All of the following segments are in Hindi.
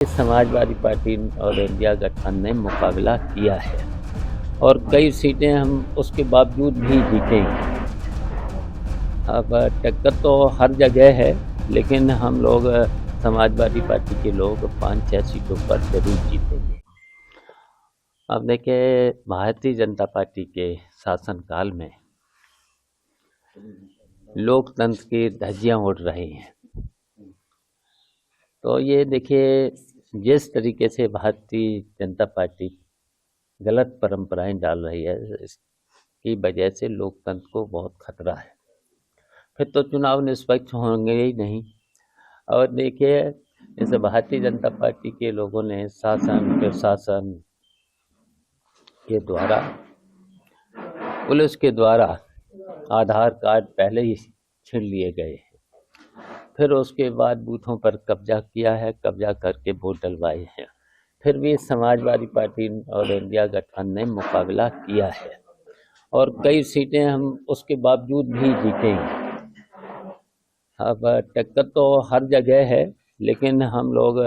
समाजवादी पार्टी और इंडिया गठबंधन ने मुकाबला किया है और कई सीटें हम उसके बावजूद भी जीतेंगे। अब टक्कर तो हर जगह है, लेकिन हम लोग समाजवादी पार्टी के लोग 5-6 सीटों पर जरूर जीतेंगे। अब देखिए, भारतीय जनता पार्टी के शासनकाल में लोकतंत्र की धज्जियां उड़ रही हैं। तो ये देखिए, जिस तरीके से भारतीय जनता पार्टी गलत परंपराएं डाल रही है, इसकी वजह से लोकतंत्र को बहुत खतरा है। फिर तो चुनाव निष्पक्ष होंगे ही नहीं। और देखिए, जैसे भारतीय जनता पार्टी के लोगों ने शासन प्रशासन के द्वारा, पुलिस के द्वारा आधार कार्ड पहले ही छीन लिए गए हैं। फिर उसके बाद बूथों पर कब्जा किया है, कब्जा करके वोट डलवाए हैं। फिर भी समाजवादी पार्टी और इंडिया गठबंधन ने मुकाबला किया है और कई सीटें हम उसके बावजूद भी जीतेंगे। अब टक्कर तो हर जगह है, लेकिन हम लोग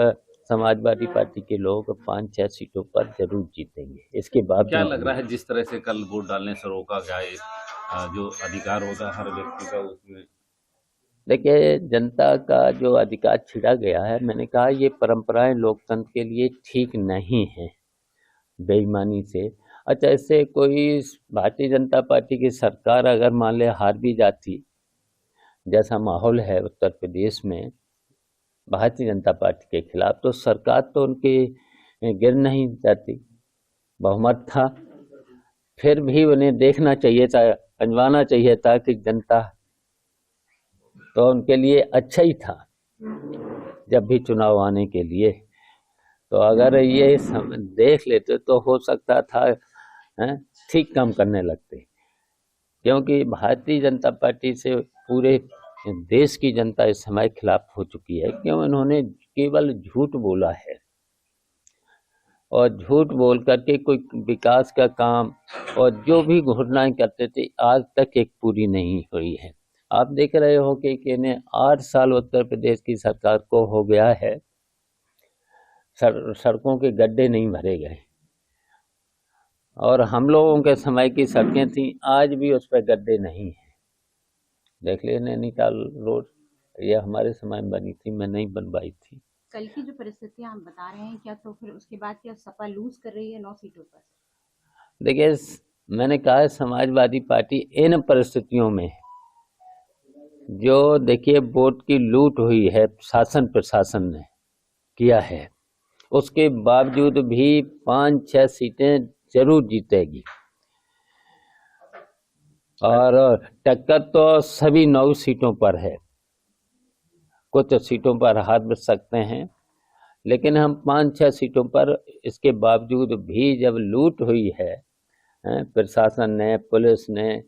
समाजवादी पार्टी के लोग 5-6 सीटों पर जरूर जीतेंगे। इसके बावजूद क्या लग रहा है, जिस तरह से कल वोट डालने से रोका गया, जो अधिकार होता है हर व्यक्ति का, उसमें देखिए, जनता का जो अधिकार छीना गया है, मैंने कहा ये परंपराएं लोकतंत्र के लिए ठीक नहीं है। बेईमानी से, अच्छा, इससे कोई भारतीय जनता पार्टी की सरकार अगर मान ले हार भी जाती, जैसा माहौल है उत्तर प्रदेश में भारतीय जनता पार्टी के खिलाफ, तो सरकार तो उनकी गिर नहीं जाती। बहुमत था। फिर भी उन्हें देखना चाहिए था, अंजवाना चाहिए था कि जनता तो उनके लिए अच्छा ही था जब भी चुनाव आने के लिए। तो अगर ये देख लेते तो हो सकता था ठीक काम करने लगते, क्योंकि भारतीय जनता पार्टी से पूरे देश की जनता इस समय खिलाफ हो चुकी है। क्यों? इन्होंने केवल झूठ बोला है और झूठ बोल करके कोई विकास का काम और जो भी घोषणाएं करते थे आज तक एक पूरी नहीं हुई है। आप देख रहे हो कि इन्हें 8 साल उत्तर प्रदेश की सरकार को हो गया है, सड़कों के गड्ढे नहीं भरे गए। और हम लोगों के समय की सड़कें थी, आज भी उस पर गड्ढे नहीं है। देख ले नैनीताल रोड, ये हमारे समय में बनी थी, मैं नहीं बनवाई थी। कल की जो परिस्थितियां आप बता रहे हैं, क्या तो फिर उसके बाद क्या सपा लूज कर रही है 9 सीटों पर? देखिए, मैंने कहा है समाजवादी पार्टी इन परिस्थितियों में, जो देखिए वोट की लूट हुई है शासन प्रशासन ने किया है, उसके बावजूद भी 5-6 सीटें जरूर जीतेगी। और टक्कर तो सभी 9 सीटों पर है। कुछ सीटों पर हार सकते हैं, लेकिन हम 5-6 सीटों पर इसके बावजूद भी जब लूट हुई है प्रशासन ने, पुलिस ने,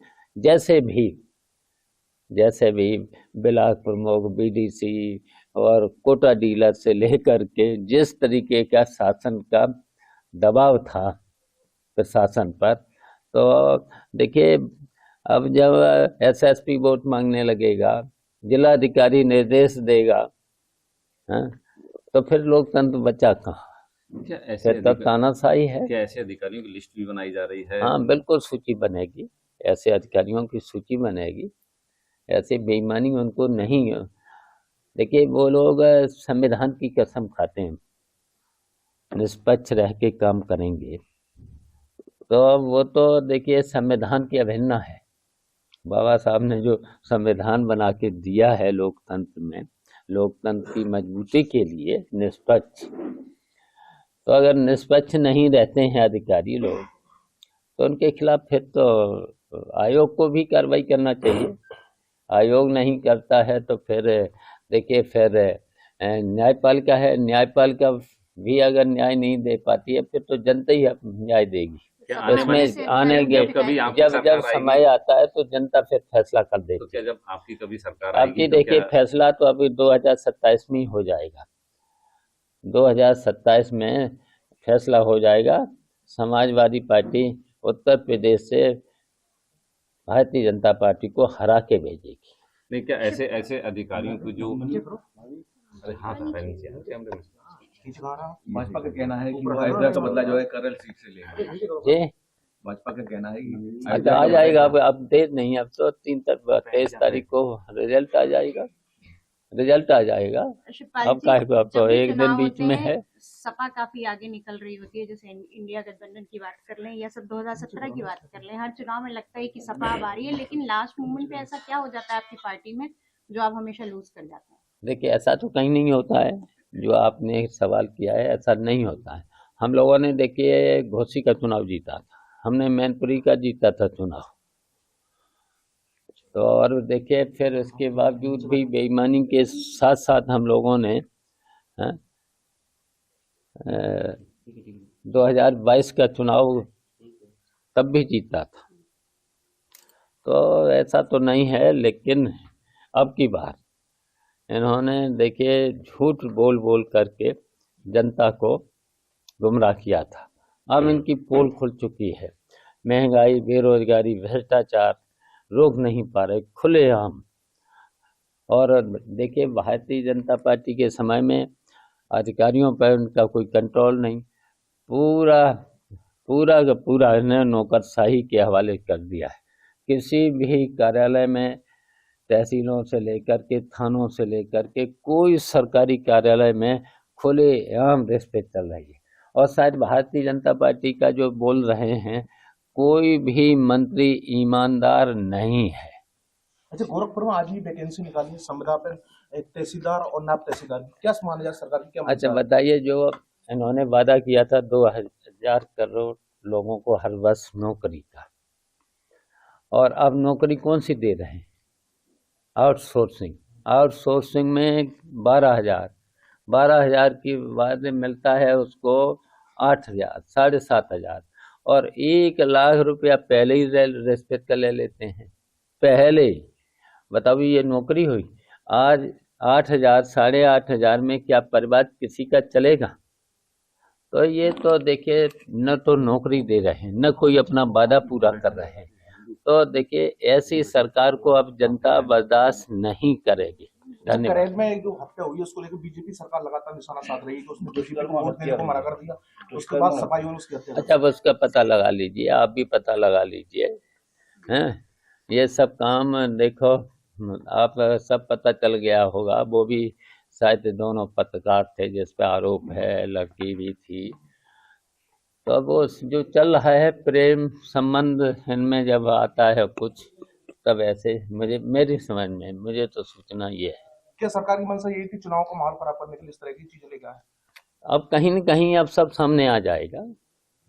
जैसे भी ब्लॉक प्रमुख, बीडीसी और कोटा डीलर से लेकर के जिस तरीके का शासन का दबाव था प्रशासन पर, तो देखिए, अब जब एसएसपी वोट मांगने लगेगा, जिलाधिकारी निर्देश देगा, तो फिर लोकतंत्र बचा कहाँ? क्या ऐसे फिर तो तानाशाही है। क्या ऐसे अधिकारियों की लिस्ट भी बनाई जा रही है? हाँ, बिल्कुल सूची बनेगी, ऐसे अधिकारियों की सूची बनेगी। ऐसे बेईमानी उनको नहीं। देखिए, वो लोग संविधान की कसम खाते हैं, निष्पक्ष रह के काम करेंगे, तो वो तो देखिए संविधान की अवहेलना है। बाबा साहब ने जो संविधान बना के दिया है लोकतंत्र में, लोकतंत्र की मजबूती के लिए निष्पक्ष, तो अगर निष्पक्ष नहीं रहते हैं अधिकारी लोग, तो उनके खिलाफ फिर तो आयोग को भी कार्रवाई करना चाहिए। आयोग नहीं करता है तो फिर देखिए, फिर न्यायपालिका है, न्यायपालिका भी अगर न्याय नहीं दे पाती है, फिर तो जनता ही न्याय देगी। इसमें आने जब समय आता है तो जनता फिर फैसला कर देगी। तो क्या जब आपकी कभी सरकार आएगी, आपकी देखिए फैसला तो अभी 2027 में ही हो जाएगा। 2027 में फैसला हो जाएगा। समाजवादी पार्टी उत्तर प्रदेश से भारतीय जनता पार्टी को हरा के भेजेगी। नहीं, क्या ऐसे ऐसे अधिकारियों को जो, अरे हाँ, नीचे भाजपा का कहना है कि वो अयोध्या का बदला जो है करल सीट से लेंगे। ये भाजपा का कहना है कि अच्छा आ जाएगा, अब देर नहीं, अब तो 23 तारीख को रिजल्ट आ जाएगा, रिजल्ट आ जाएगा। शिवपाल अब जी, काहे को, अब तो जब भी एक दिन चुनाव बीच होते में हैं, है। सपा काफी आगे निकल रही होती है, जैसे इंडिया गठबंधन की बात कर लें या सब 2017 की बात कर लें, हर चुनाव में लगता है कि सपा अब आ रही है, लेकिन लास्ट मोमेंट पे ऐसा क्या हो जाता है आपकी पार्टी में जो आप हमेशा लूज कर जाते हैं? देखिए ऐसा तो कहीं नहीं होता है, जो आपने सवाल किया है ऐसा नहीं होता है। हम लोगों ने देखिए घोसी का चुनाव जीता था, हमने मैनपुरी का जीता था चुनाव, तो और देखिए फिर उसके बावजूद भी बेईमानी के साथ साथ हम लोगों ने 2022 का चुनाव तब भी जीता था। तो ऐसा तो नहीं है, लेकिन अब की बार इन्होंने देखिए झूठ बोल बोल करके जनता को गुमराह किया था। अब इनकी पोल खुल चुकी है, महंगाई, बेरोजगारी, भ्रष्टाचार रोक नहीं पा रहे खुलेआम। और देखिए भारतीय जनता पार्टी के समय में अधिकारियों पर उनका कोई कंट्रोल नहीं, पूरा पूरा का पूरा इन्हें नौकरशाही के हवाले कर दिया है। किसी भी कार्यालय में, तहसीलों से लेकर के थानों से लेकर के कोई सरकारी कार्यालय में खुलेआम रिश्वत चल रही है। और शायद भारतीय जनता पार्टी का जो बोल रहे हैं, कोई भी मंत्री ईमानदार नहीं है। अच्छा, गोरखपुर में आज ही वैकेंसी निकाली है संविदा पर, एक तहसीलदार और नायब तहसीलदार की। क्या माना जाए सरकार की, क्या अच्छा बताइए, जो इन्होंने वादा किया था 2000 करोड़ लोगों को हर वर्ष नौकरी का, और अब नौकरी कौन सी दे रहे हैं? आउटसोर्सिंग में 12,000 की बाद मिलता है उसको 8,000, 7,500, और 1 लाख रुपया पहले ही रिश्वत का ले लेते हैं। पहले बताओ ये नौकरी हुई? आज 8,000, 8,500 में क्या परिवार किसी का चलेगा? तो ये तो देखिए न तो नौकरी दे रहे हैं, न कोई अपना वादा पूरा कर रहे हैं। तो देखिए ऐसी सरकार को अब जनता बर्दाश्त नहीं करेगी। धन्यवाद। करेल में एक जो हत्या हुई है उसको लेकर बीजेपी सरकार लगातार निशाना साध रही है कि उसने बीजेपी को वोट देने को मना कर दिया, उसके बाद सपा ने उसकी हत्या। अच्छा, अब उसका पता लगा लीजिए, आप भी पता लगा लीजिए, हैं? ये सब काम देखो, आप सब पता चल गया होगा। वो भी शायद दोनों पत्रकार थे जिस पे आरोप है, लड़की भी थी। तो अब वो जो चल रहा है प्रेम संबंध, इनमें जब आता है कुछ, तब ऐसे मेरी समझ में मुझे तो सूचना ये है। क्या सरकार की मंशा यही थी चुनाव को माहौल खराब करने के लिए इस तरह की चीजें लेकर आए? अब कहीं न कहीं अब सब सामने आ जाएगा।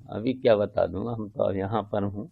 अभी क्या बता दूं, हम तो यहाँ पर हूँ।